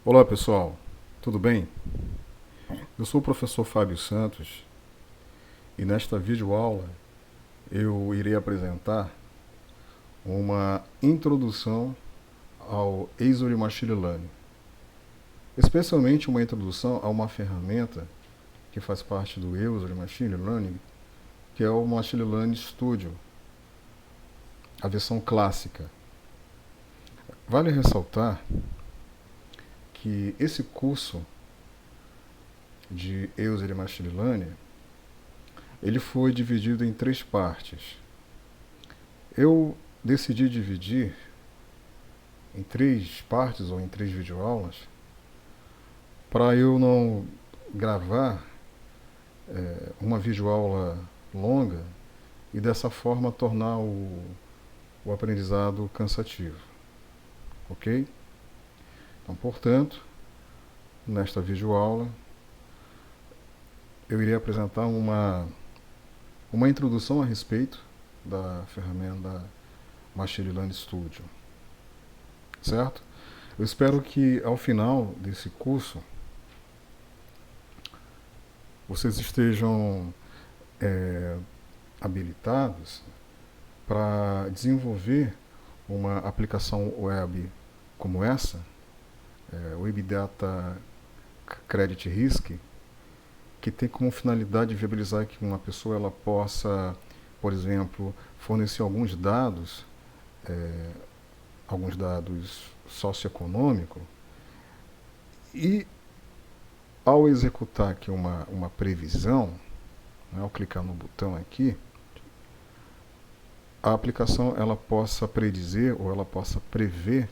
Olá pessoal, tudo bem? Eu sou o professor Fábio Santos e nesta videoaula eu irei apresentar uma introdução ao Azure Machine Learning, especialmente uma introdução a uma ferramenta que faz parte do Azure Machine Learning, que é o Machine Learning Studio, a versão clássica. Vale ressaltar que esse curso de Azure Machine Learning ele foi dividido em três partes. Eu decidi dividir em três partes ou em três videoaulas para eu não gravar uma videoaula longa e dessa forma tornar o aprendizado cansativo, ok? Então, portanto, nesta videoaula eu irei apresentar uma introdução a respeito da ferramenta Machine Learning Studio, certo? Eu espero que ao final desse curso vocês estejam habilitados para desenvolver uma aplicação web como essa, Web Data Credit Risk, que tem como finalidade viabilizar que uma pessoa ela possa, por exemplo, fornecer alguns dados socioeconômicos e ao executar aqui uma previsão, né, ao clicar no botão aqui, a aplicação ela possa predizer ou ela possa prever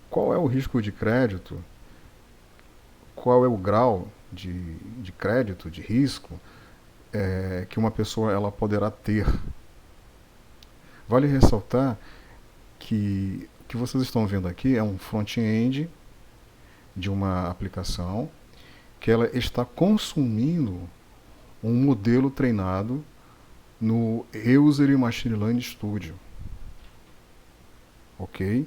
qual é o risco de crédito, qual é o grau de crédito, de risco, que uma pessoa ela poderá ter. Vale ressaltar que o que vocês estão vendo aqui é um front-end de uma aplicação que ela está consumindo um modelo treinado no Azure Machine Learning Studio, ok?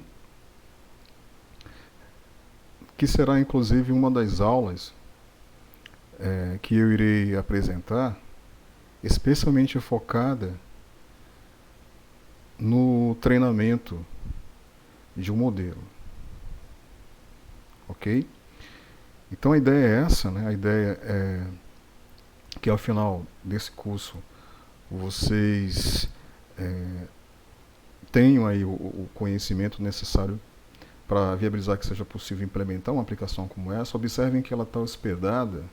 Que será inclusive uma das aulas que eu irei apresentar, especialmente focada no treinamento de um modelo, ok? Então a ideia é essa, né? A ideia é que ao final desse curso vocês tenham aí o conhecimento necessário para viabilizar que seja possível implementar uma aplicação como essa. Observem que ela está hospedada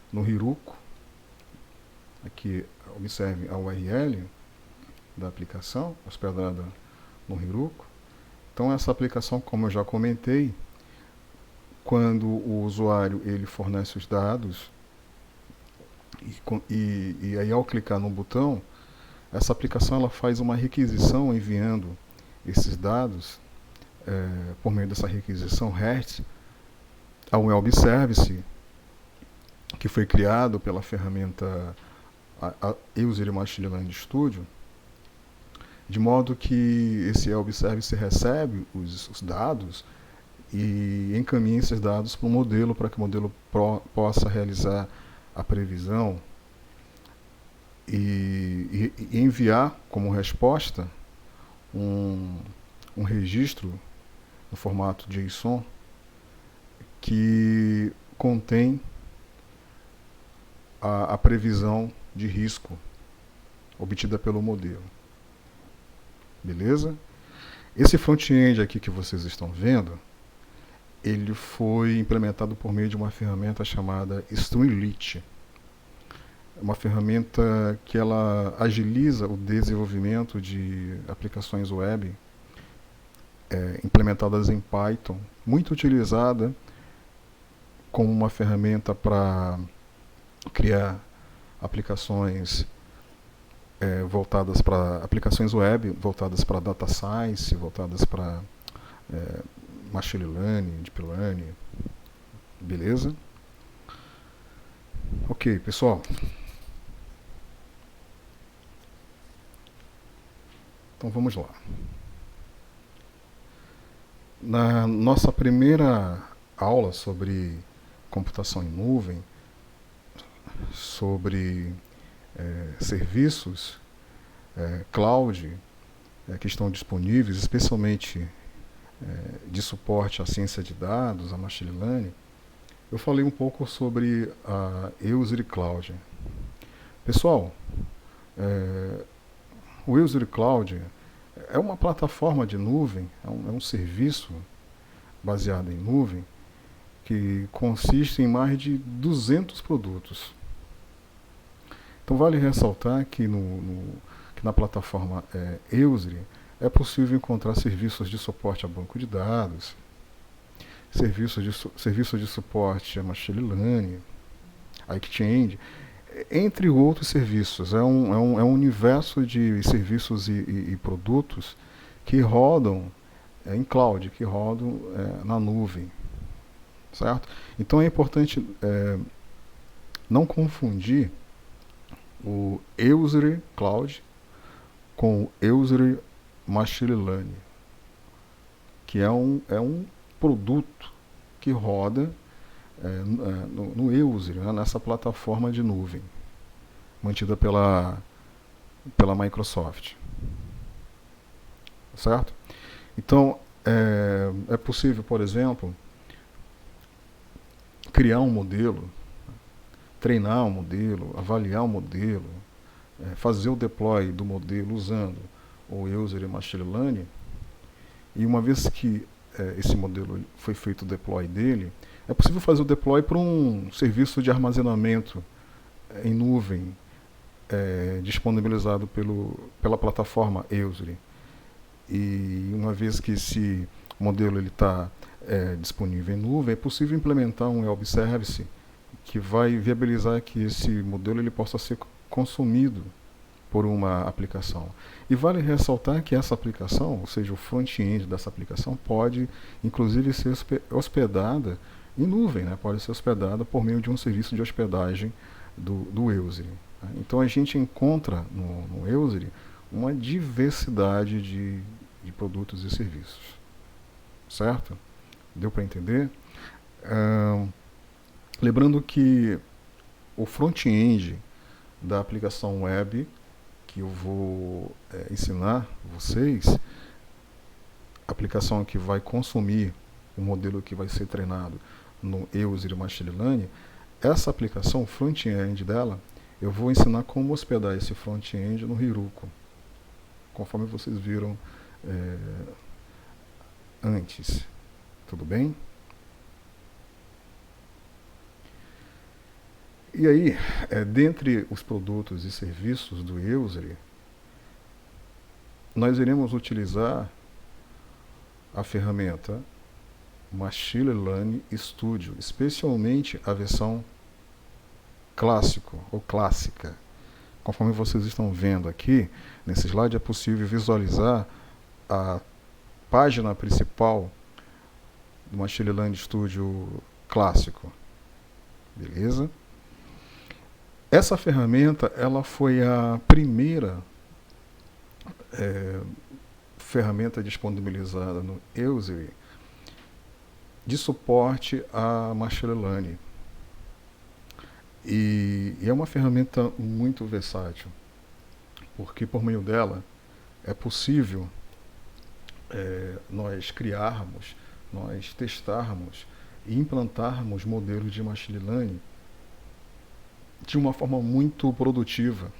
no Heroku. Aqui observem a URL da aplicação, hospedada no Heroku. Então essa aplicação, como eu já comentei, quando o usuário ele fornece os dados e aí ao clicar no botão, essa aplicação ela faz uma requisição enviando esses dados por meio dessa requisição REST a um web service que foi criado pela ferramenta Azure Machine Learning Studio, de modo que esse web service recebe os dados e encaminha esses dados para o modelo, para que o modelo possa realizar a previsão e enviar como resposta um registro no formato JSON que contém a previsão de risco obtida pelo modelo. Beleza? Esse front-end aqui que vocês estão vendo, ele foi implementado por meio de uma ferramenta chamada Streamlit. É uma ferramenta que ela agiliza o desenvolvimento de aplicações web implementadas em Python, muito utilizada como uma ferramenta para criar aplicações voltadas para aplicações web, voltadas para data science, voltadas para machine learning, deep learning, beleza? Ok, pessoal. Então vamos lá. Na nossa primeira aula sobre computação em nuvem, sobre serviços cloud que estão disponíveis, especialmente de suporte à ciência de dados, a machine learning, eu falei um pouco sobre a Eusri Cloud. Pessoal, o Eusri Cloud é uma plataforma de nuvem, é um serviço baseado em nuvem, que consiste em mais de 200 produtos. Então vale ressaltar que, que na plataforma Eusri é possível encontrar serviços de suporte a banco de dados, serviços de suporte a machine learning, a exchange, entre outros serviços. É um universo de serviços e produtos que rodam em cloud, que rodam na nuvem. Certo? Então é importante não confundir o Eusri Cloud com o Eusri Machine Learning, que é um produto que roda no Eusri, nessa plataforma de nuvem, mantida pela Microsoft. Certo? Então, é possível, por exemplo, criar um modelo, treinar um modelo, avaliar um modelo, fazer o deploy do modelo usando o Eusri Machine Learning, e uma vez que esse modelo foi feito o deploy dele, é possível fazer o deploy para um serviço de armazenamento em nuvem disponibilizado pela plataforma Eusri. E uma vez que esse modelo está disponível em nuvem, é possível implementar um web service que vai viabilizar que esse modelo ele possa ser consumido por uma aplicação. E vale ressaltar que essa aplicação, ou seja, o front-end dessa aplicação, pode inclusive ser hospedada em nuvem, né? Pode ser hospedada por meio de um serviço de hospedagem do Eusri. Então a gente encontra no Eusri uma diversidade de produtos e serviços. Certo? Deu para entender? Lembrando que o front-end da aplicação web que eu vou ensinar vocês, a aplicação que vai consumir o modelo que vai ser treinado no Eusri Machine Learning, essa aplicação, o front-end dela, eu vou ensinar como hospedar esse front-end no Heroku, conforme vocês viram antes. Tudo bem? E aí, dentre os produtos e serviços do Eusri, nós iremos utilizar a ferramenta Machine Learning Studio, especialmente a versão clássico ou clássica. Conforme vocês estão vendo aqui, nesse slide é possível visualizar a página principal do Machine Learning Studio clássico. Beleza? Essa ferramenta ela foi a primeira ferramenta disponibilizada no Eusri de suporte a Machine Learning. E é uma ferramenta muito versátil, porque por meio dela é possível nós criarmos, nós testarmos e implantarmos modelos de Machine Learning de uma forma muito produtiva,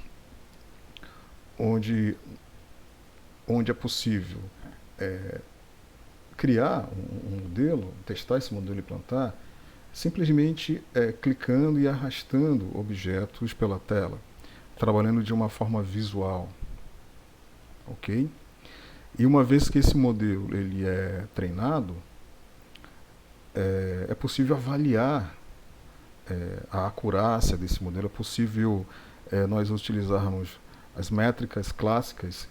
onde é possível criar um modelo, testar esse modelo e implantar, simplesmente clicando e arrastando objetos pela tela, trabalhando de uma forma visual. Ok? E uma vez que esse modelo ele é treinado, é possível avaliar a acurácia desse modelo, é possível nós utilizarmos as métricas clássicas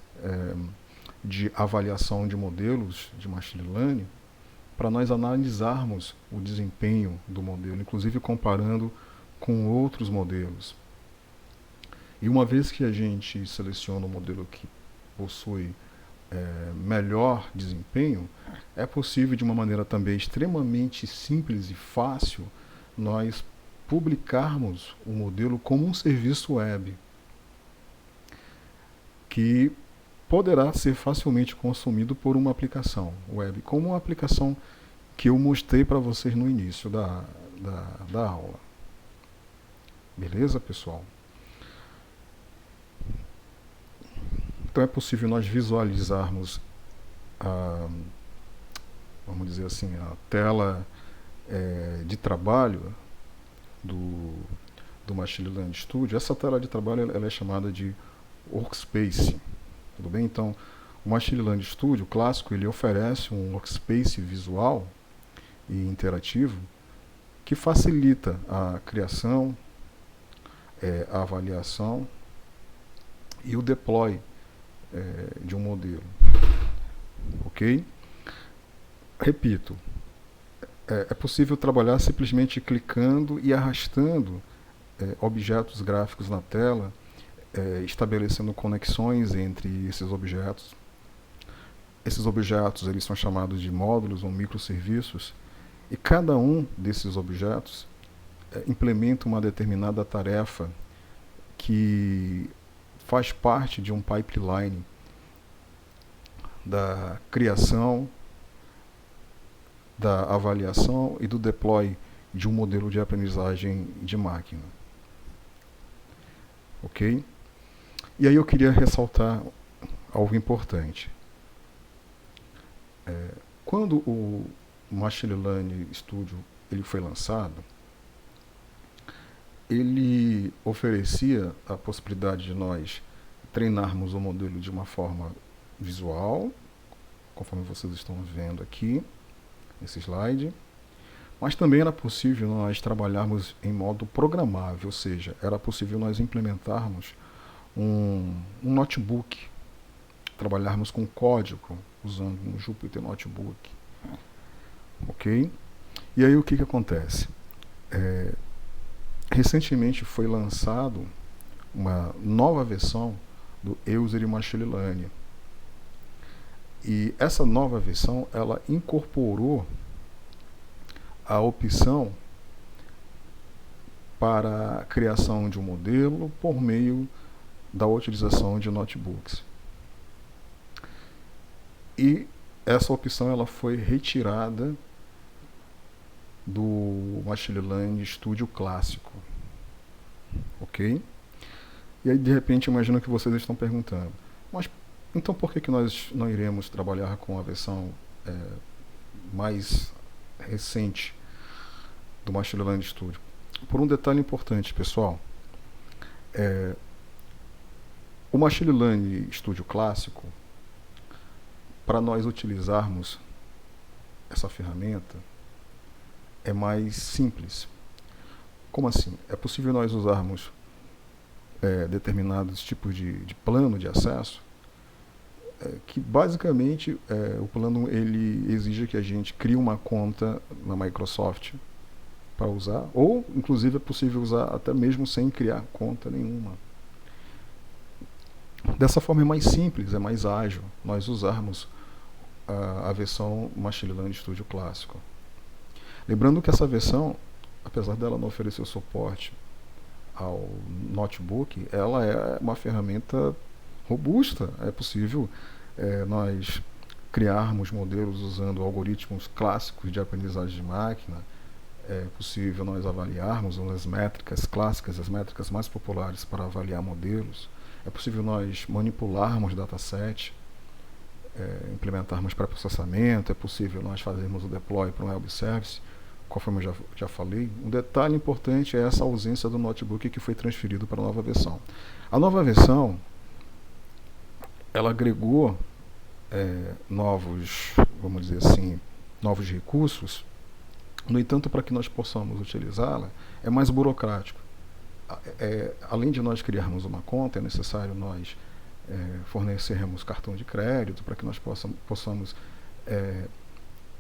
de avaliação de modelos de machine learning para nós analisarmos o desempenho do modelo, inclusive comparando com outros modelos. E uma vez que a gente seleciona o modelo que possui melhor desempenho, é possível de uma maneira também extremamente simples e fácil nós publicarmos o modelo como um serviço web que poderá ser facilmente consumido por uma aplicação web, como uma aplicação que eu mostrei para vocês no início da aula. Beleza, pessoal? Então é possível nós visualizarmos vamos dizer assim, a tela de trabalho do Machine Learning Studio. Essa tela de trabalho ela é chamada de Workspace. Tudo bem? Então, o Machine Learning Studio clássico ele oferece um workspace visual e interativo que facilita a criação, a avaliação e o deploy de um modelo. Ok? Repito, é possível trabalhar simplesmente clicando e arrastando objetos gráficos na tela, estabelecendo conexões entre esses objetos. Esses objetos eles são chamados de módulos ou microserviços, e cada um desses objetos implementa uma determinada tarefa que faz parte de um pipeline da criação, da avaliação e do deploy de um modelo de aprendizagem de máquina. Ok? E aí eu queria ressaltar algo importante. Quando o Machine Learning Studio ele foi lançado, ele oferecia a possibilidade de nós treinarmos o modelo de uma forma visual, conforme vocês estão vendo aqui, nesse slide, mas também era possível nós trabalharmos em modo programável, ou seja, era possível nós implementarmos um notebook, trabalharmos com código, usando um Jupyter Notebook. Ok? E aí o que acontece? Recentemente foi lançado uma nova versão do User Machine Learning. E essa nova versão, ela incorporou a opção para a criação de um modelo por meio da utilização de notebooks. E essa opção ela foi retirada do Machine Learning Studio clássico. Ok? E aí, de repente, imagino que vocês estão perguntando, mas então por que nós não iremos trabalhar com a versão mais recente do Machine Learning Studio? Por um detalhe importante, pessoal. O Machine Learning Studio clássico, para nós utilizarmos essa ferramenta, é mais simples. Como assim? É possível nós usarmos determinados tipos de plano de acesso, que basicamente o plano ele exige que a gente crie uma conta na Microsoft para usar, ou inclusive é possível usar até mesmo sem criar conta nenhuma. Dessa forma é mais simples, é mais ágil nós usarmos a versão Machine Learning Studio clássico. Lembrando que essa versão, apesar dela não oferecer o suporte ao notebook, ela é uma ferramenta robusta. É possível nós criarmos modelos usando algoritmos clássicos de aprendizagem de máquina. É possível nós avaliarmos as métricas clássicas, as métricas mais populares para avaliar modelos. É possível nós manipularmos dataset, implementarmos pré-processamento. É possível nós fazermos o deploy para um web service, conforme eu já falei. Um detalhe importante é essa ausência do notebook que foi transferido para a nova versão. A nova versão ela agregou novos, vamos dizer assim, novos recursos. No entanto, para que nós possamos utilizá-la, é mais burocrático. Além de nós criarmos uma conta, é necessário nós fornecermos cartão de crédito para que nós possamos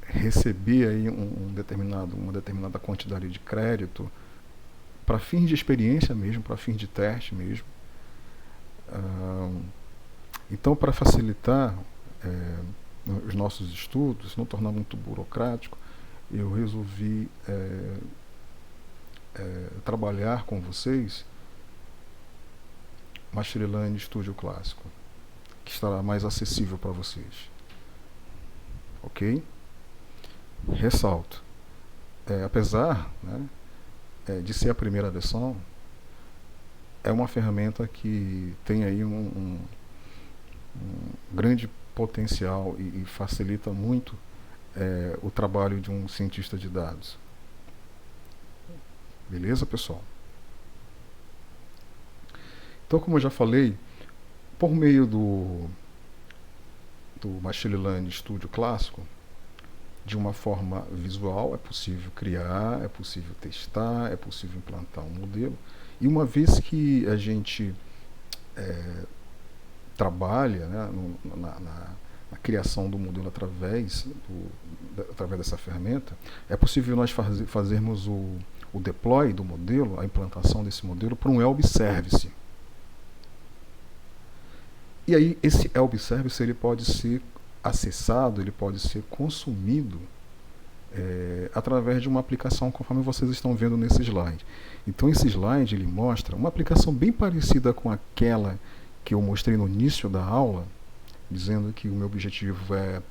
receber aí uma determinada quantidade de crédito para fins de experiência mesmo, para fins de teste mesmo. Então, para facilitar os nossos estudos, não tornar muito burocrático, eu resolvi trabalhar com vocês Machine Learning Studio Clássico, que estará mais acessível para vocês. Ok? Ressalto, apesar, né, de ser a primeira versão, é uma ferramenta que tem aí um grande potencial e facilita muito o trabalho de um cientista de dados. Beleza, pessoal? Então, como eu já falei, por meio do Machine Learning Studio Clássico, de uma forma visual, é possível criar, é possível testar, é possível implantar um modelo. E uma vez que a gente trabalha, né, na criação do modelo através dessa ferramenta, é possível nós fazermos o deploy do modelo, a implantação desse modelo para um web service. E aí esse web service ele pode ser acessado, ele pode ser consumido através de uma aplicação, conforme vocês estão vendo nesse slide. Então esse slide ele mostra uma aplicação bem parecida com aquela que eu mostrei no início da aula, dizendo que o meu objetivo é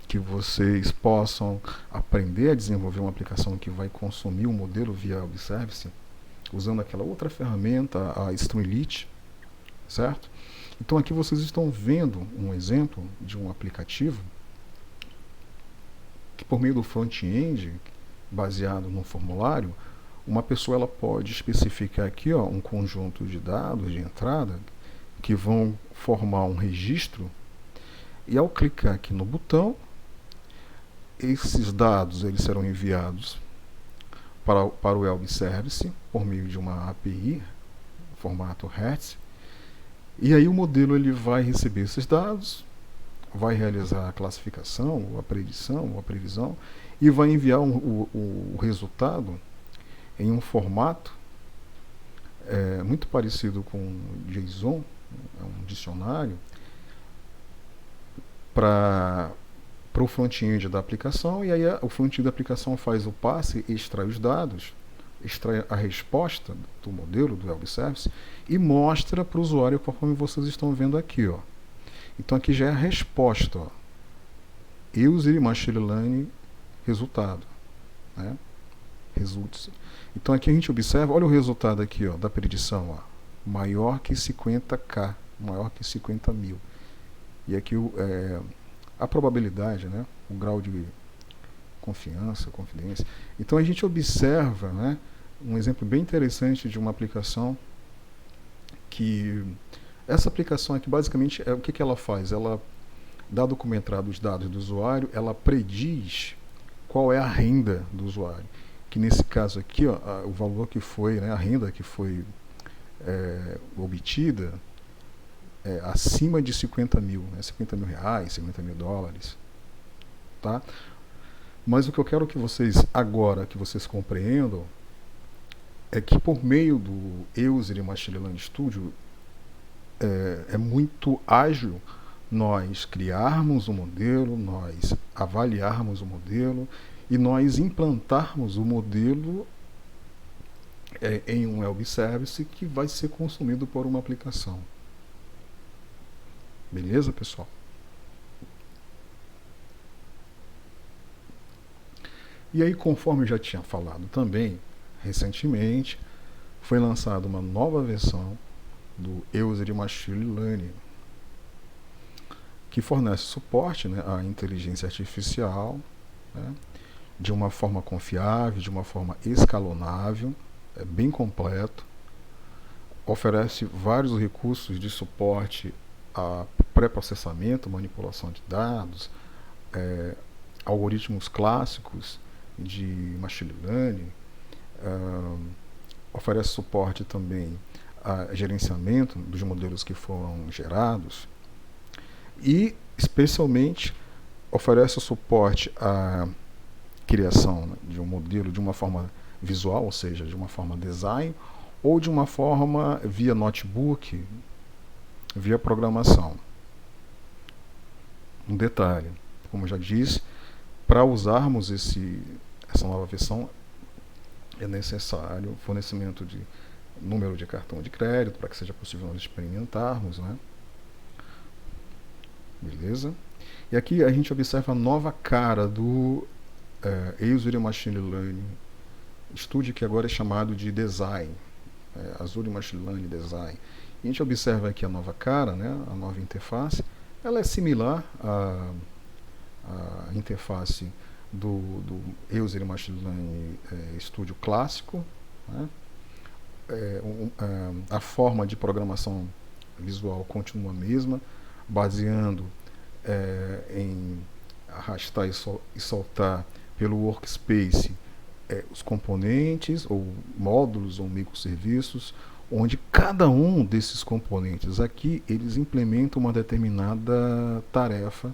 que vocês possam aprender a desenvolver uma aplicação que vai consumir o modelo via web service, usando aquela outra ferramenta, a Streamlit, certo? Então aqui vocês estão vendo um exemplo de um aplicativo que, por meio do front-end, baseado no formulário, uma pessoa ela pode especificar aqui um conjunto de dados de entrada que vão formar um registro, e ao clicar aqui no botão, esses dados eles serão enviados para o web service por meio de uma API, formato Hertz, e aí o modelo ele vai receber esses dados, vai realizar a classificação, ou a predição, ou a previsão, e vai enviar o resultado em um formato muito parecido com JSON, um dicionário, para o front-end da aplicação, e aí o front-end da aplicação faz o passe, extrai os dados, extrai a resposta do modelo, do web service, e mostra para o usuário conforme vocês estão vendo aqui. Então aqui já é a resposta. User Machine Learning resultado. Né? Results. Então aqui a gente observa, olha o resultado aqui da predição. Maior que 50K, maior que 50 mil. E aqui a probabilidade, né? O grau de confiança, confidência. Então a gente observa, né, um exemplo bem interessante de uma aplicação que essa aplicação aqui basicamente o que ela faz? Ela, dado como entrada os dados do usuário, ela prediz qual é a renda do usuário. Que nesse caso aqui, o valor que foi, né, a renda que foi obtida acima de 50 mil, né, 50 mil reais, 50 mil dólares. Tá? Mas o que eu quero que vocês, agora, que vocês compreendam, é que por meio do User Machine Learning Studio, é muito ágil nós criarmos o modelo, nós avaliarmos o modelo e nós implantarmos o modelo em um web service que vai ser consumido por uma aplicação. Beleza, pessoal? E aí, conforme eu já tinha falado também, recentemente, foi lançada uma nova versão do User Machine Learning, que fornece suporte, né, à inteligência artificial, né, de uma forma confiável, de uma forma escalonável, bem completo, oferece vários recursos de suporte a pré-processamento, manipulação de dados, algoritmos clássicos de machine learning, oferece suporte também a gerenciamento dos modelos que foram gerados e, especialmente, oferece suporte à criação, né, de um modelo de uma forma visual, ou seja, de uma forma design, ou de uma forma via notebook, via programação. Um detalhe, como eu já disse, para usarmos essa nova versão é necessário o fornecimento de número de cartão de crédito para que seja possível nós experimentarmos, né? Beleza? E aqui a gente observa a nova cara do Azure Machine Learning Studio, que agora é chamado de Design, Azure Machine Learning Design. E a gente observa aqui a nova cara, né, a nova interface. Ela é similar à interface do Azure Machine Learning Studio clássico, né? A forma de programação visual continua a mesma, baseando em arrastar e soltar pelo workspace os componentes ou módulos ou microserviços, onde cada um desses componentes aqui eles implementam uma determinada tarefa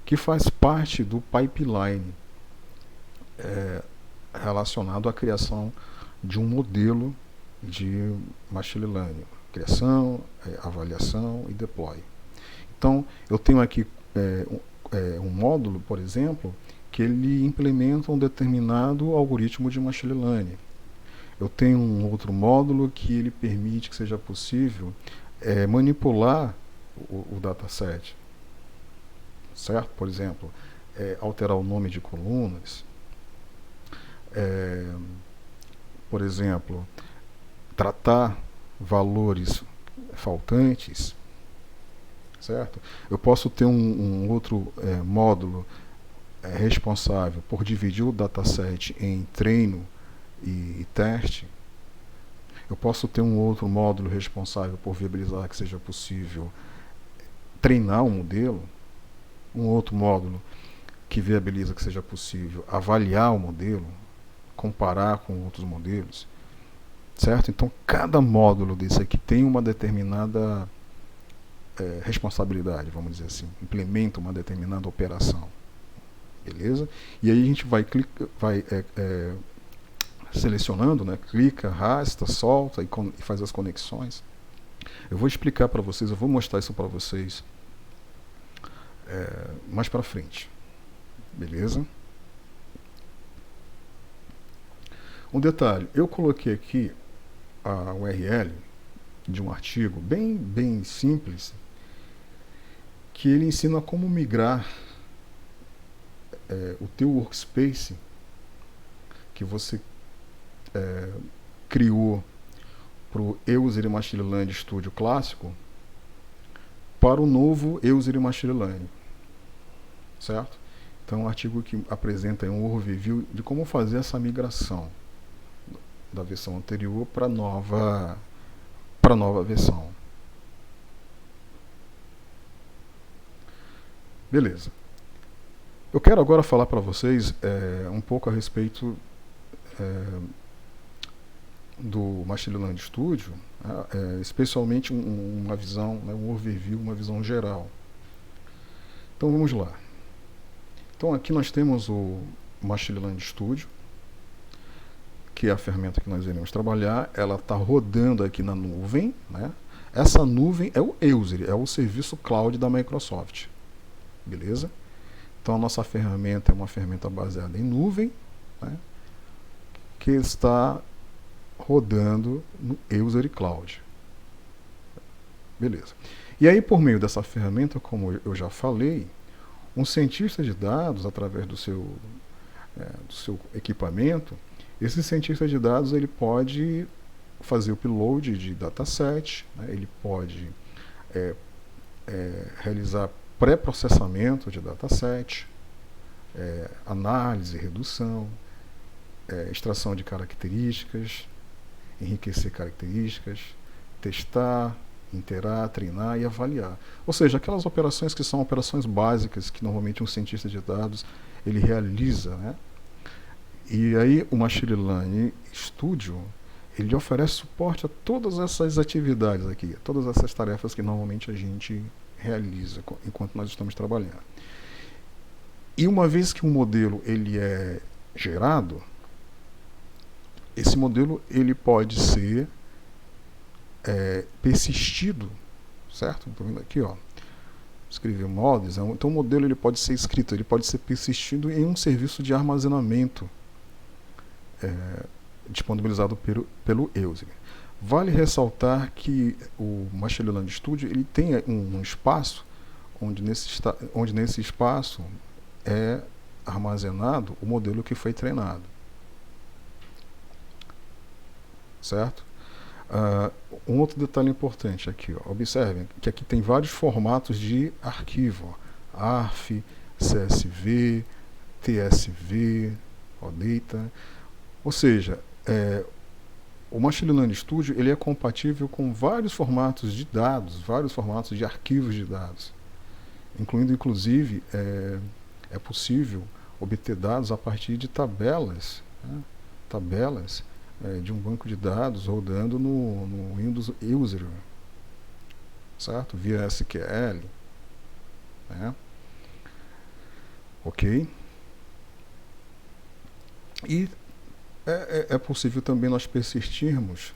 que faz parte do pipeline relacionado à criação de um modelo de machine learning, criação, avaliação e deploy. Então, eu tenho aqui um módulo, por exemplo, que ele implementa um determinado algoritmo de machine learning. Eu tenho um outro módulo que ele permite que seja possível manipular o dataset, certo? Por exemplo, alterar o nome de colunas, por exemplo, tratar valores faltantes, certo? Eu posso ter um outro módulo responsável por dividir o dataset em treino e teste. Eu posso ter um outro módulo responsável por viabilizar que seja possível treinar um modelo, um outro módulo que viabiliza que seja possível avaliar o modelo, comparar com outros modelos, certo? Então, cada módulo desse aqui tem uma determinada responsabilidade, vamos dizer assim, implementa uma determinada operação, beleza? E aí a gente vai selecionando, né? Clica, arrasta, solta e faz as conexões. Eu vou explicar para vocês, eu vou mostrar isso para vocês mais para frente, beleza? Um detalhe, eu coloquei aqui a URL de um artigo bem simples, que ele ensina como migrar o teu workspace que você criou para o Azure Machine Learning Studio clássico para o novo Azure Machine Learning, certo? Então é um artigo que apresenta um overview de como fazer essa migração da versão anterior para a nova versão. Beleza. Eu quero agora falar para vocês um pouco a respeito do Machine Learning Studio, especialmente uma visão, um overview, uma visão geral. Então vamos lá. Então aqui nós temos o Machine Learning Studio, que é a ferramenta que nós iremos trabalhar. Ela está rodando aqui na nuvem, né? Essa nuvem é o Azure, é o serviço cloud da Microsoft, beleza? Então a nossa ferramenta é uma ferramenta baseada em nuvem, né? Que está rodando no Azure Cloud, beleza? E aí, por meio dessa ferramenta, como eu já falei, um cientista de dados, através do seu equipamento, esse cientista de dados ele pode fazer o upload de dataset, né? Ele pode realizar pré-processamento de dataset, análise, redução, extração de características, enriquecer características, testar, interar, treinar e avaliar. Ou seja, aquelas operações que são operações básicas que normalmente um cientista de dados ele realiza, né? E aí o Machine Learning Studio ele oferece suporte a todas essas atividades aqui, a todas essas tarefas que normalmente a gente realiza enquanto nós estamos trabalhando. E uma vez que um modelo ele é gerado, esse modelo ele pode ser persistido, certo? Estou vendo aqui, ó. escrever mods. Então o modelo ele pode ser escrito, ele pode ser persistido em um serviço de armazenamento disponibilizado pelo Elsevier. Vale ressaltar que o Machine Learning Studio ele tem um espaço onde nesse espaço é armazenado o modelo que foi treinado. Certo? Um outro detalhe importante aqui, ó, observem que aqui tem vários formatos de arquivo, ó, ARF, CSV, TSV, OData, ou seja, o Machine Learning Studio ele é compatível com vários formatos de dados, vários formatos de arquivos de dados, inclusive é possível obter dados a partir de tabelas, né? Tabelas de um banco de dados rodando no Windows User, certo? Via SQL, né? Ok? E é possível também nós persistirmos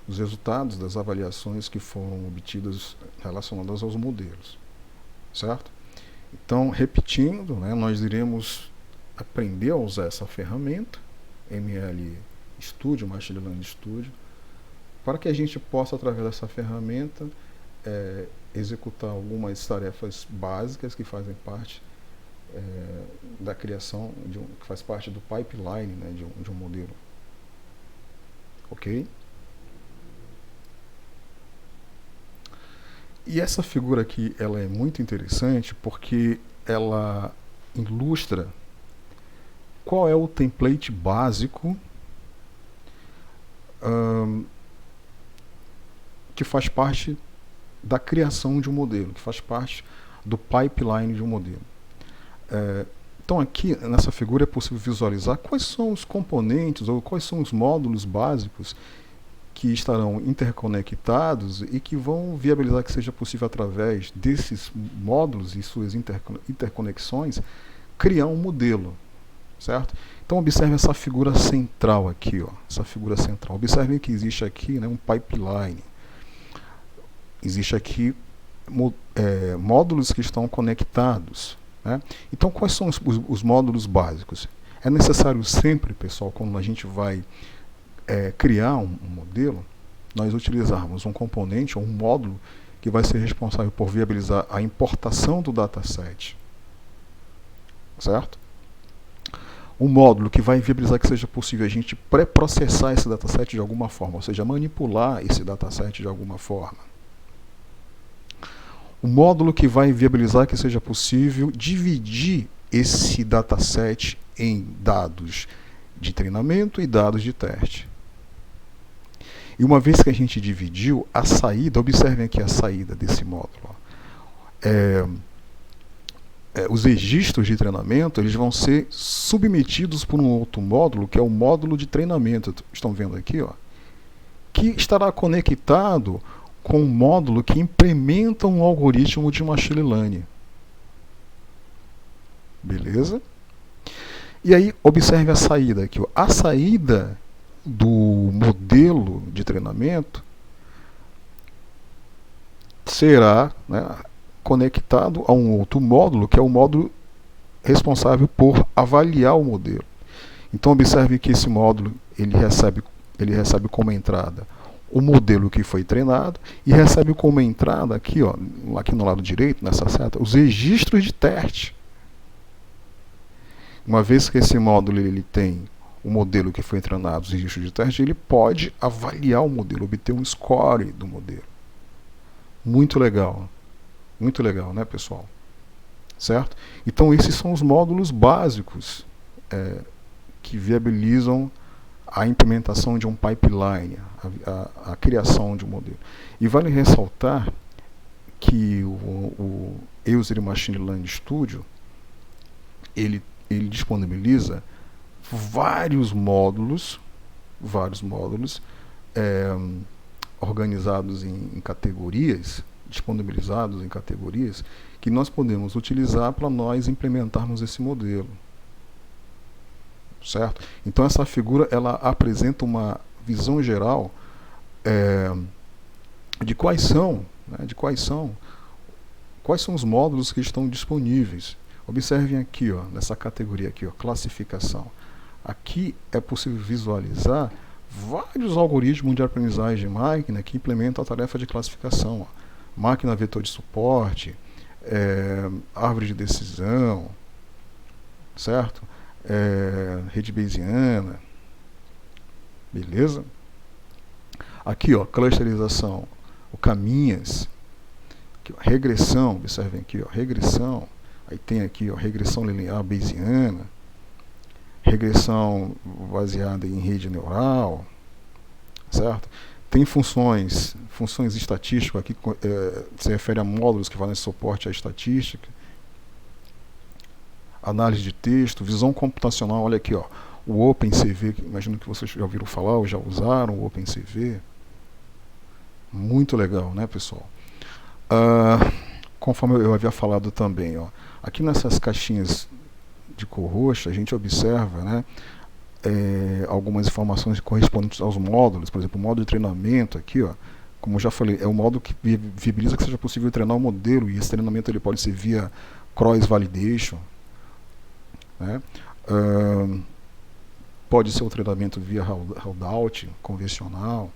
os resultados das avaliações que foram obtidas relacionadas aos modelos, certo? Então, repetindo, né, nós iremos aprender a usar essa ferramenta, ML Studio, Machine Learning Studio, para que a gente possa, através dessa ferramenta, executar algumas tarefas básicas que fazem parte da criação, que faz parte do pipeline, né, de um modelo. Ok? E essa figura aqui ela é muito interessante porque ela ilustra qual é o template básico que faz parte da criação de um modelo, que faz parte do pipeline de um modelo. Então aqui nessa figura é possível visualizar quais são os componentes ou quais são os módulos básicos que estarão interconectados e que vão viabilizar que seja possível, através desses módulos e suas interconexões, criar um modelo, certo? Então observe essa figura central aqui, ó, essa figura central. Observem que existe aqui, né, um pipeline. Existe aqui módulos que estão conectados, né? Então quais são os módulos básicos? É necessário sempre, pessoal, quando a gente vai criar um modelo, nós utilizarmos um componente ou um módulo que vai ser responsável por viabilizar a importação do dataset, certo? Um módulo que vai viabilizar que seja possível a gente pré-processar esse dataset de alguma forma, ou seja, manipular esse dataset de alguma forma. Um módulo que vai viabilizar que seja possível dividir esse dataset em dados de treinamento e dados de teste. E uma vez que a gente dividiu, a saída, observem aqui a saída desse módulo. Os registros de treinamento eles vão ser submetidos por um outro módulo, que é o módulo de treinamento. Estão vendo aqui, ó, que estará conectado com um módulo que implementa um algoritmo de machine learning. Beleza? E aí, observe a saída aqui, ó. A saída do modelo de treinamento será, né, conectado a um outro módulo, que é o módulo responsável por avaliar o modelo. Então observe que esse módulo ele recebe como entrada o modelo que foi treinado e recebe como entrada aqui, ó, aqui no lado direito, nessa seta, os registros de teste. Uma vez que esse módulo ele tem o modelo que foi treinado, os registros de teste, ele pode avaliar o modelo, obter um score do modelo. Muito legal, né, pessoal? Certo? Então esses são os módulos básicos que viabilizam a implementação de um pipeline, a criação de um modelo. E vale ressaltar que o Elsevier Machine Learning Studio ele disponibiliza vários módulos organizados em categorias, disponibilizados em categorias, que nós podemos utilizar para nós implementarmos esse modelo. Certo? Então essa figura ela apresenta uma visão geral de quais são né, de quais são os módulos que estão disponíveis. Observem aqui, ó, nessa categoria aqui, ó, classificação. Aqui é possível visualizar vários algoritmos de aprendizagem de máquina que implementam a tarefa de classificação. Ó. Máquina vetor de suporte, árvore de decisão, certo? Rede bayesiana, beleza? Aqui, ó, clusterização, o caminhas, aqui, ó, regressão, observem aqui, ó, regressão, aí tem aqui, ó, regressão linear bayesiana, regressão baseada em rede neural, certo? Tem funções estatísticas aqui, se refere a módulos que fazem suporte à estatística, análise de texto, visão computacional, olha aqui, ó, o OpenCV, imagino que vocês já ouviram falar ou já usaram o OpenCV. Muito legal, né, pessoal? Conforme eu havia falado também, ó, aqui nessas caixinhas de cor roxa, a gente observa, né, algumas informações correspondentes aos módulos. Por exemplo, o módulo de treinamento aqui, ó, como eu já falei, é o módulo que viabiliza que seja possível treinar o modelo, e esse treinamento ele pode ser via cross-validation, né? Pode ser o treinamento via rollout convencional.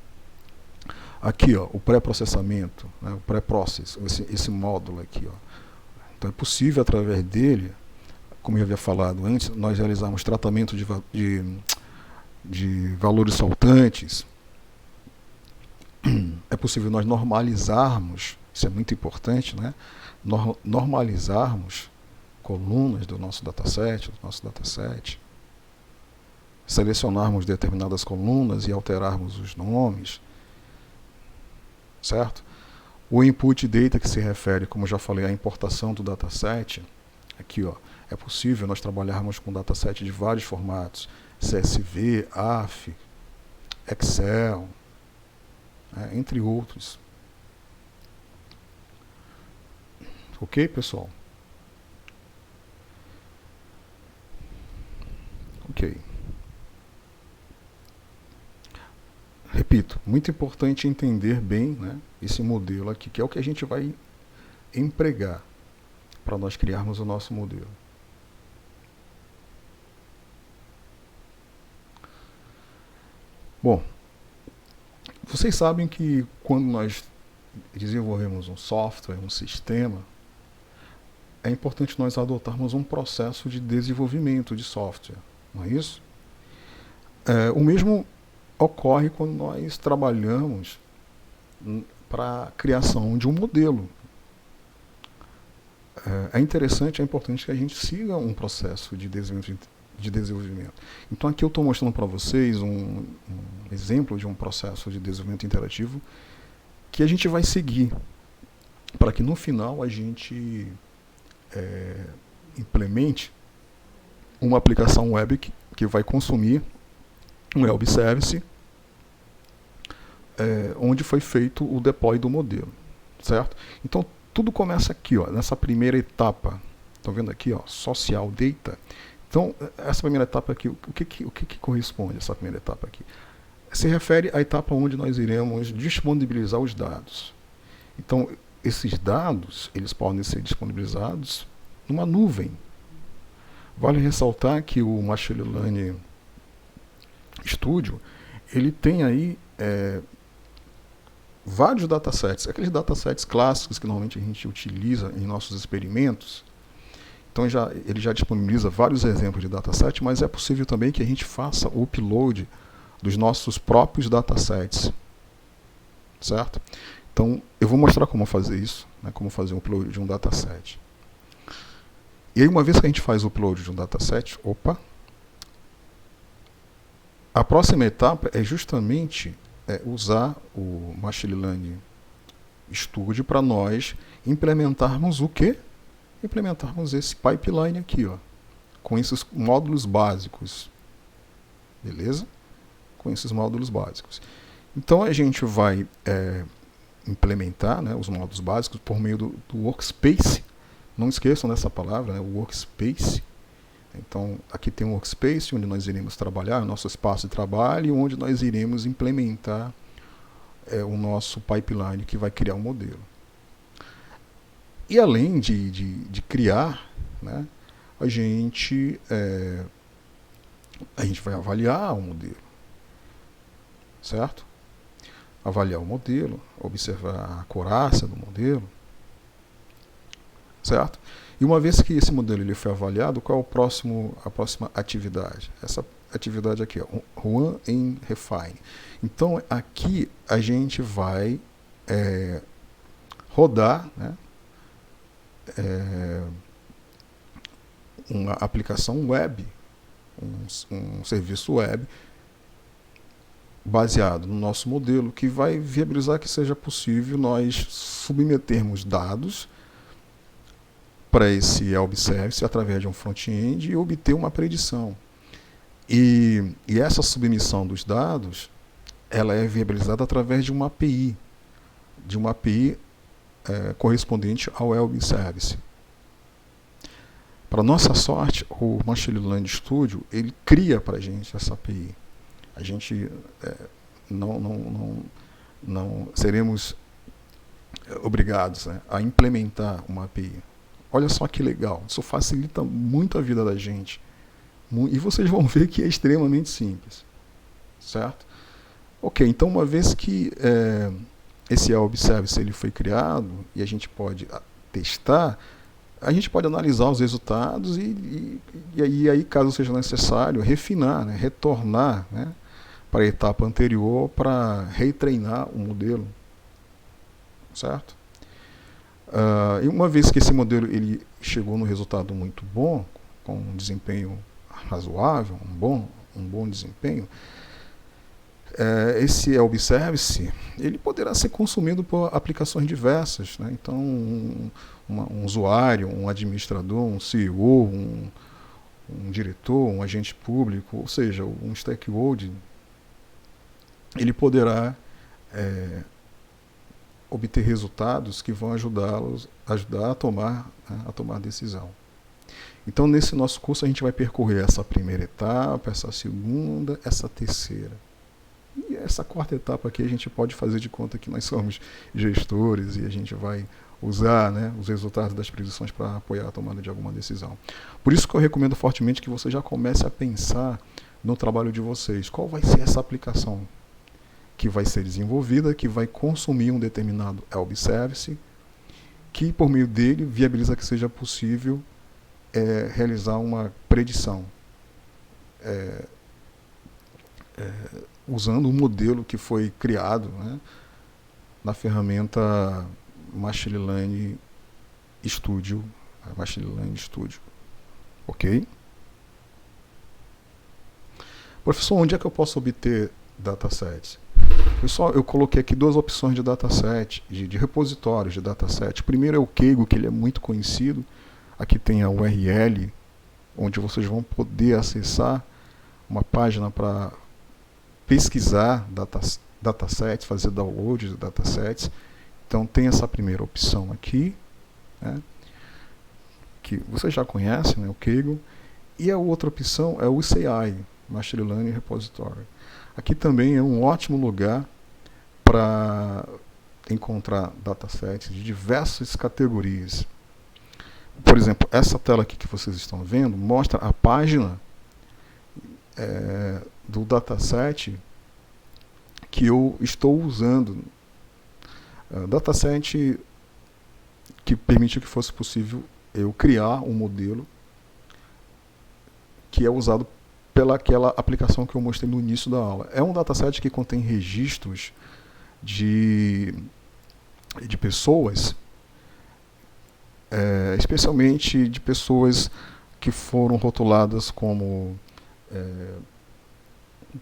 Aqui, ó, o pré-processamento, né, o pré-process, esse módulo aqui, ó. Então é possível, através dele, como eu havia falado antes, nós realizarmos tratamento de valores saltantes. É possível nós normalizarmos, isso é muito importante, né? Normalizarmos colunas do nosso dataset, selecionarmos determinadas colunas e alterarmos os nomes, certo? O input data, que se refere, como eu já falei, à importação do dataset, aqui, ó, é possível nós trabalharmos com dataset de vários formatos, CSV, AF, Excel, né, entre outros. Ok, pessoal? Ok. Repito, muito importante entender bem, né, esse modelo aqui, que é o que a gente vai empregar para nós criarmos o nosso modelo. Bom, vocês sabem que quando nós desenvolvemos um software, um sistema, é importante nós adotarmos um processo de desenvolvimento de software, não é isso? O mesmo ocorre quando nós trabalhamos para a criação de um modelo. É interessante, é importante que a gente siga um processo de desenvolvimento. Então aqui eu estou mostrando para vocês um exemplo de um processo de desenvolvimento interativo que a gente vai seguir para que no final a gente implemente uma aplicação web que vai consumir um web service onde foi feito o deploy do modelo, certo? Então tudo começa aqui, ó, nessa primeira etapa. Estão vendo aqui, ó, social data. Então essa primeira etapa aqui, o que corresponde a essa primeira etapa aqui? Se refere à etapa onde nós iremos disponibilizar os dados. Então esses dados eles podem ser disponibilizados numa nuvem. Vale ressaltar que o Machine Learning Studio ele tem aí vários datasets, aqueles datasets clássicos que normalmente a gente utiliza em nossos experimentos. Então ele já disponibiliza vários exemplos de dataset, mas é possível também que a gente faça o upload dos nossos próprios datasets, certo? Então eu vou mostrar como fazer isso, né, como fazer um upload de um dataset. E aí, uma vez que a gente faz o upload de um dataset, a próxima etapa é justamente usar o Machine Learning Studio para nós implementarmos o quê? Implementarmos esse pipeline aqui, ó, com esses módulos básicos. Beleza? Com esses módulos básicos. Então a gente vai implementar, né, os módulos básicos por meio do workspace. Não esqueçam dessa palavra, né, o workspace. Então, aqui tem um workspace onde nós iremos trabalhar, o nosso espaço de trabalho, onde nós iremos implementar o nosso pipeline que vai criar um modelo. E além de criar, né, a gente vai avaliar o modelo, certo? Avaliar o modelo, observar a acurácia do modelo, certo? E uma vez que esse modelo ele foi avaliado, qual é a próxima atividade? Essa atividade aqui, ó, Run and Refine. Então, aqui a gente vai rodar, né, uma aplicação web, um serviço web baseado no nosso modelo, que vai viabilizar que seja possível nós submetermos dados para esse Elb Service através de um front-end e obter uma predição. E essa submissão dos dados, ela é viabilizada através de uma API, correspondente ao Elb Service. Para nossa sorte, o Machine Learning Studio ele cria para a gente essa API. A gente não seremos obrigados, né, a implementar uma API. Olha só que legal, isso facilita muito a vida da gente. E vocês vão ver que é extremamente simples, certo? Ok, então uma vez que esse Elb Service ele foi criado e a gente pode testar, a gente pode analisar os resultados e aí, caso seja necessário, refinar, né, retornar, né, para a etapa anterior para retreinar o modelo, certo? E uma vez que esse modelo ele chegou no resultado muito bom, com um desempenho razoável, um bom desempenho, esse Elb Service ele poderá ser consumido por aplicações diversas, né? Então, um usuário, um administrador, um CEO, um diretor, um agente público, ou seja, um stakeholder, ele poderá obter resultados que vão ajudar a tomar decisão. Então, nesse nosso curso, a gente vai percorrer essa primeira etapa, essa segunda, essa terceira. E essa quarta etapa aqui a gente pode fazer de conta que nós somos gestores e a gente vai usar, né, os resultados das predições para apoiar a tomada de alguma decisão. Por isso que eu recomendo fortemente que você já comece a pensar no trabalho de vocês. Qual vai ser essa aplicação que vai ser desenvolvida, que vai consumir um determinado Elb Service, que por meio dele viabiliza que seja possível realizar uma predição, usando um modelo que foi criado, né, na ferramenta Machine Learning Studio, ok? Professor, onde é que eu posso obter datasets? Pessoal, eu coloquei aqui duas opções de dataset, de repositórios de dataset. O primeiro é o Kaggle, que ele é muito conhecido. Aqui tem a URL, onde vocês vão poder acessar uma página para pesquisar datasets, fazer download de datasets. Então tem essa primeira opção aqui, né, que vocês já conhecem, né, o Kaggle. E a outra opção é o CI, Machine Learning Repository. Aqui também é um ótimo lugar para encontrar datasets de diversas categorias. Por exemplo, essa tela aqui que vocês estão vendo mostra a página do dataset que eu estou usando. Dataset que permitiu que fosse possível eu criar um modelo que é usado pelaquela aplicação que eu mostrei no início da aula. É um dataset que contém registros de pessoas, especialmente de pessoas que foram rotuladas como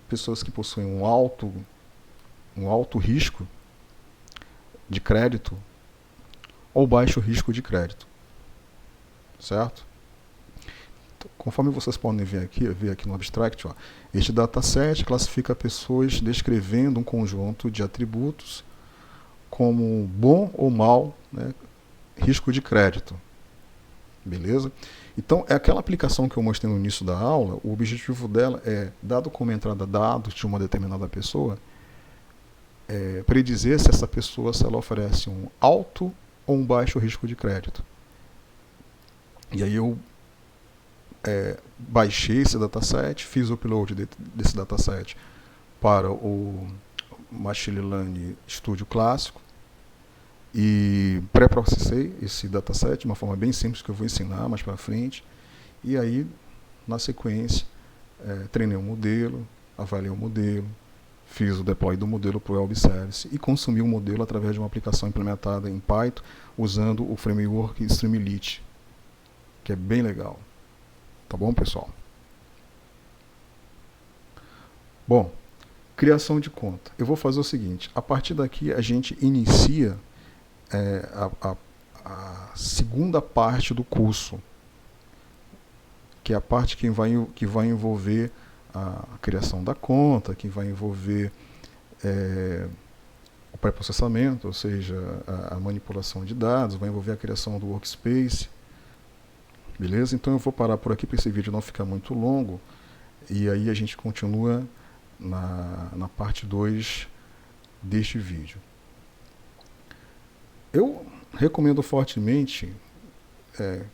pessoas que possuem um alto risco de crédito ou baixo risco de crédito, certo? Conforme vocês podem ver aqui no abstract, ó, este dataset classifica pessoas descrevendo um conjunto de atributos como bom ou mal, né, risco de crédito. Beleza? Então, é aquela aplicação que eu mostrei no início da aula, o objetivo dela é, dado como entrada dados de uma determinada pessoa, predizer se essa pessoa, se ela oferece um alto ou um baixo risco de crédito. E aí eu baixei esse dataset, fiz o upload desse dataset para o Machine Learning Studio clássico e pré-processei esse dataset de uma forma bem simples que eu vou ensinar mais para frente. E aí, na sequência, treinei o modelo, avaliei o modelo, fiz o deploy do modelo para o web service e consumi o modelo através de uma aplicação implementada em Python usando o framework Streamlit, que é bem legal. Tá bom, pessoal? Bom, criação de conta. Eu vou fazer o seguinte, a partir daqui a gente inicia a segunda parte do curso, que é a parte que vai envolver a criação da conta, que vai envolver o pré-processamento, ou seja, a manipulação de dados, vai envolver a criação do workspace. Beleza? Então eu vou parar por aqui para esse vídeo não ficar muito longo, e aí a gente continua na parte 2 deste vídeo. Eu recomendo fortemente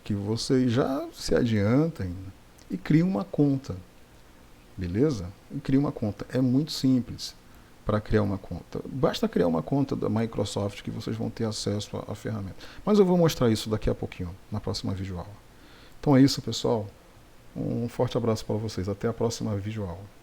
que vocês já se adiantem e criem uma conta. Beleza? E criem uma conta. É muito simples para criar uma conta. Basta criar uma conta da Microsoft que vocês vão ter acesso à ferramenta. Mas eu vou mostrar isso daqui a pouquinho, na próxima videoaula. Então é isso, pessoal. Um forte abraço para vocês. Até a próxima videoaula.